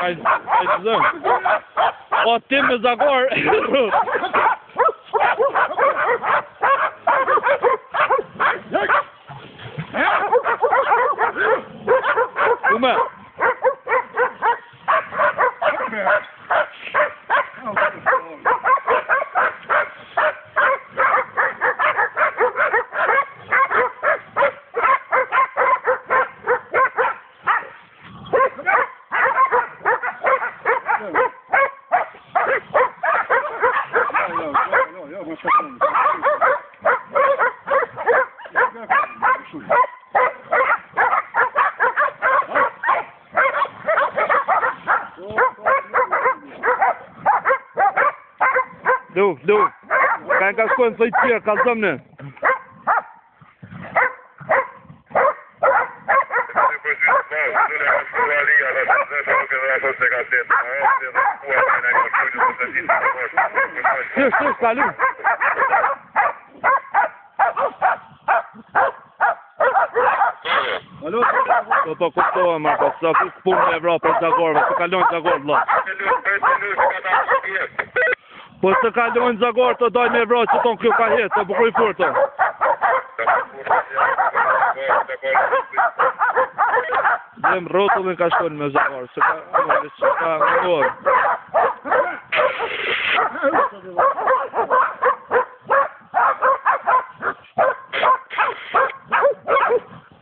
Hajde zëm. O tim me Zagor. Ume. Du, ka shkojnë së i tjerë, ka zëmë në. Shtë, kalu. Po kuptoha, ma, po sa punë e vra për Zagorve, të kalojnë Zagor, vla. Po të kalojnë Zagor të daj me vra që tonë kjo ka jetë, të bukruj furë të. Dhem rotullin ka shkojnë me Zagor, se ka mënduar.